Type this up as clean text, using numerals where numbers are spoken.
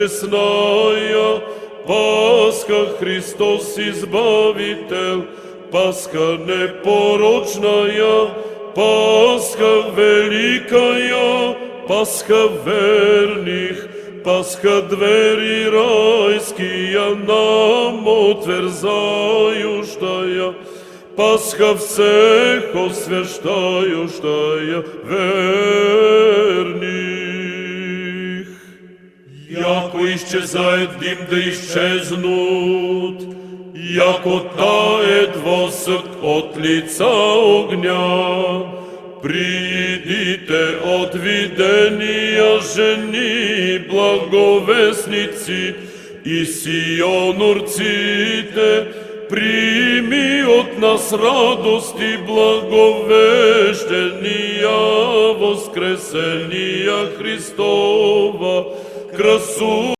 Честная Пасха, Христос Избавитель, Пасха непорочная, Пасха великая, Пасха верных, Пасха двери райские нам отверзающая, Пасха всех освящающая верных. Яко исчезает дым, да исчезнут, яко тает воск от лица огня. Придите от видения жени благовестницы, и Сион урците, прими от нас радости благовещения воскресения Христова, красу